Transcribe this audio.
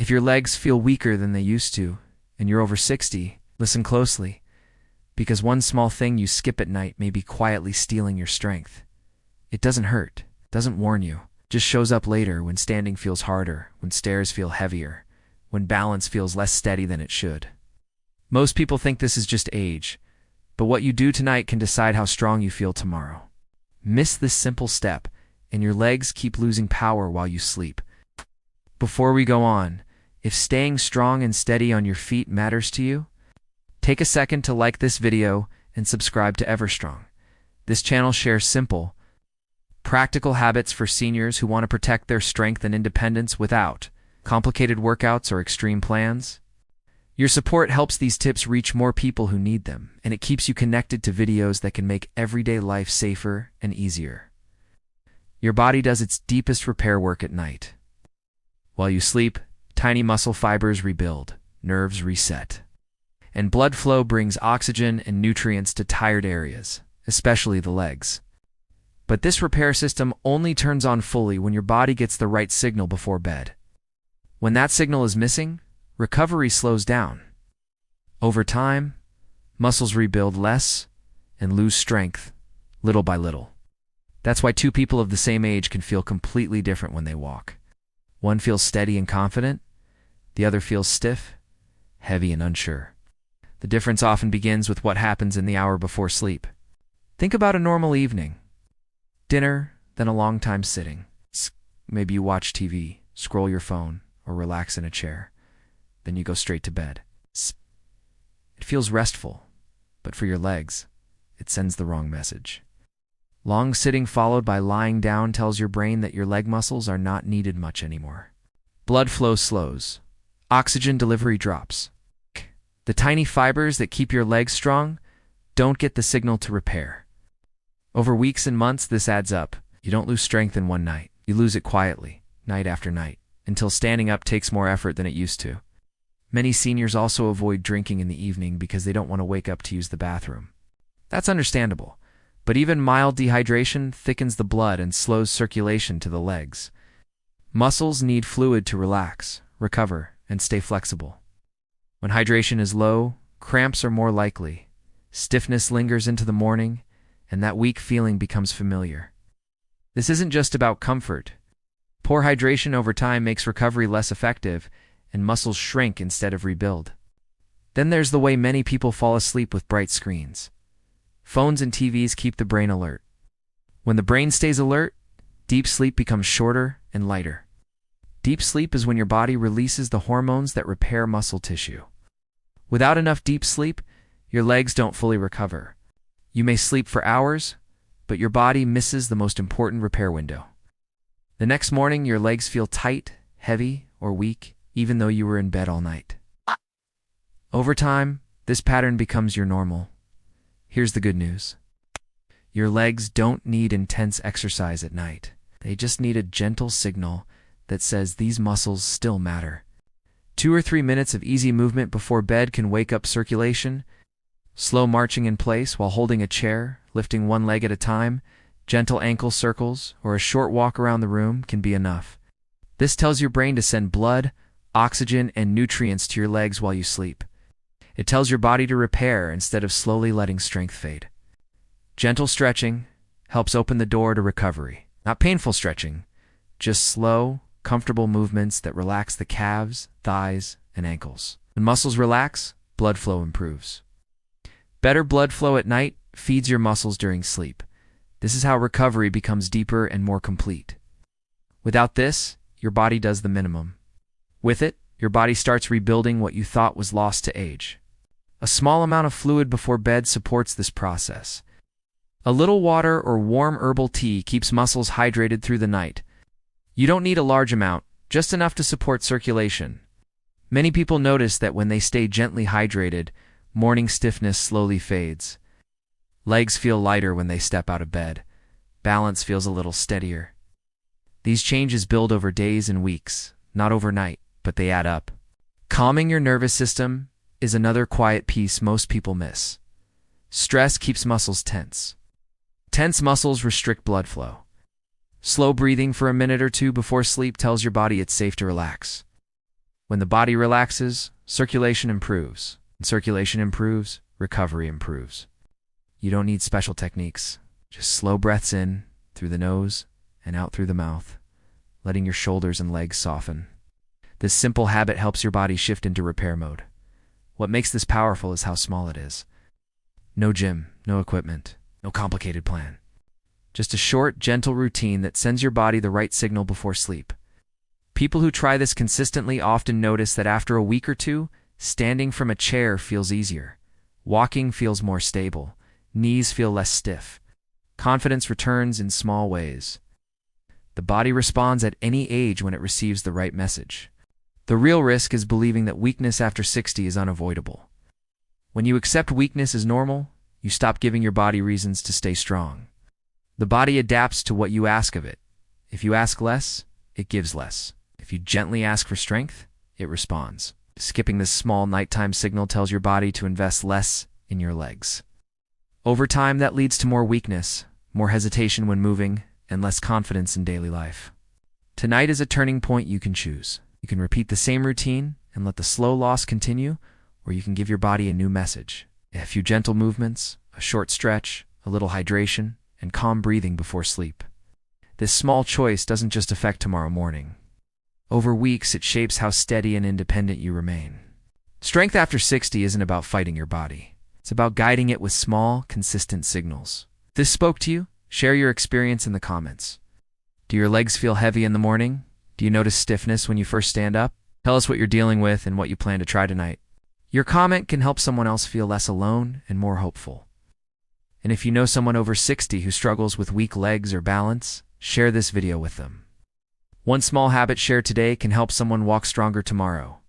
If your legs feel weaker than they used to, and you're over 60, listen closely, because one small thing you skip at night may be quietly stealing your strength. It doesn't hurt, doesn't warn you, just shows up later when standing feels harder, when stairs feel heavier, when balance feels less steady than it should. Most people think this is just age, but what you do tonight can decide how strong you feel tomorrow. Miss this simple step, and your legs keep losing power while you sleep. Before we go on, if staying strong and steady on your feet matters to you, take a second to like this video and subscribe to EverStrong. This channel shares simple, practical habits for seniors who want to protect their strength and independence without complicated workouts or extreme plans. Your support helps these tips reach more people who need them, and it keeps you connected to videos that can make everyday life safer and easier. Your body does its deepest repair work at night. While you sleep, tiny muscle fibers rebuild, nerves reset, and blood flow brings oxygen and nutrients to tired areas, especially the legs. But this repair system only turns on fully when your body gets the right signal before bed. When that signal is missing, recovery slows down. Over time, muscles rebuild less and lose strength, little by little. That's why two people of the same age can feel completely different when they walk. One feels steady and confident, the other feels stiff, heavy, and unsure. The difference often begins with what happens in the hour before sleep. Think about a normal evening. Dinner, then a long time sitting. Maybe you watch TV, scroll your phone, or relax in a chair. Then you go straight to bed. It feels restful, but for your legs, it sends the wrong message. Long sitting followed by lying down tells your brain that your leg muscles are not needed much anymore. Blood flow slows. Oxygen delivery drops. The tiny fibers that keep your legs strong don't get the signal to repair. Over weeks and months, this adds up. You don't lose strength in one night. You lose it quietly, night after night, until standing up takes more effort than it used to. Many seniors also avoid drinking in the evening because they don't want to wake up to use the bathroom. That's understandable, but even mild dehydration thickens the blood and slows circulation to the legs. Muscles need fluid to relax, recover, and stay flexible. When hydration is low, cramps are more likely, stiffness lingers into the morning, and that weak feeling becomes familiar. This isn't just about comfort. Poor hydration over time makes recovery less effective, and muscles shrink instead of rebuild. Then there's the way many people fall asleep with bright screens. Phones and TVs keep the brain alert. When the brain stays alert, deep sleep becomes shorter and lighter. Deep sleep is when your body releases the hormones that repair muscle tissue. Without enough deep sleep, your legs don't fully recover. You may sleep for hours, but your body misses the most important repair window. The next morning, your legs feel tight, heavy, or weak, even though you were in bed all night. Over time, this pattern becomes your normal. Here's the good news. Your legs don't need intense exercise at night. They just need a gentle signal that says these muscles still matter. 2 or 3 minutes of easy movement before bed can wake up circulation. Slow marching in place while holding a chair, lifting one leg at a time, gentle ankle circles, or a short walk around the room can be enough. This tells your brain to send blood, oxygen, and nutrients to your legs while you sleep. It tells your body to repair instead of slowly letting strength fade. Gentle stretching helps open the door to recovery. Not painful stretching, just slow, comfortable movements that relax the calves, thighs, and ankles. When muscles relax, blood flow improves. Better blood flow at night feeds your muscles during sleep. This is how recovery becomes deeper and more complete. Without this, your body does the minimum. With it, your body starts rebuilding what you thought was lost to age. A small amount of fluid before bed supports this process. A little water or warm herbal tea keeps muscles hydrated through the night. You don't need a large amount, just enough to support circulation. Many people notice that when they stay gently hydrated, morning stiffness slowly fades. Legs feel lighter when they step out of bed. Balance feels a little steadier. These changes build over days and weeks, not overnight, but they add up. Calming your nervous system is another quiet piece most people miss. Stress keeps muscles tense. Tense muscles restrict blood flow. Slow breathing for a minute or two before sleep tells your body it's safe to relax. When the body relaxes, circulation improves. When circulation improves, recovery improves. You don't need special techniques. Just slow breaths in through the nose and out through the mouth, letting your shoulders and legs soften. This simple habit helps your body shift into repair mode. What makes this powerful is how small it is. No gym, no equipment, no complicated plan. Just a short, gentle routine that sends your body the right signal before sleep. People who try this consistently often notice that after a week or two, standing from a chair feels easier. Walking feels more stable. Knees feel less stiff. Confidence returns in small ways. The body responds at any age when it receives the right message. The real risk is believing that weakness after 60 is unavoidable. When you accept weakness as normal, you stop giving your body reasons to stay strong. The body adapts to what you ask of it. If you ask less, it gives less. If you gently ask for strength, it responds. Skipping this small nighttime signal tells your body to invest less in your legs. Over time, that leads to more weakness, more hesitation when moving, and less confidence in daily life. Tonight is a turning point you can choose. You can repeat the same routine and let the slow loss continue, or you can give your body a new message. A few gentle movements, a short stretch, a little hydration, and calm breathing before sleep. This small choice doesn't just affect tomorrow morning. Over weeks, it shapes how steady and independent you remain. Strength after 60 isn't about fighting your body. It's about guiding it with small, consistent signals. If this spoke to you, share your experience in the comments. Do your legs feel heavy in the morning? Do you notice stiffness when you first stand up? Tell us what you're dealing with and what you plan to try tonight. Your comment can help someone else feel less alone and more hopeful. And if you know someone over 60 who struggles with weak legs or balance, share this video with them. One small habit shared today can help someone walk stronger tomorrow.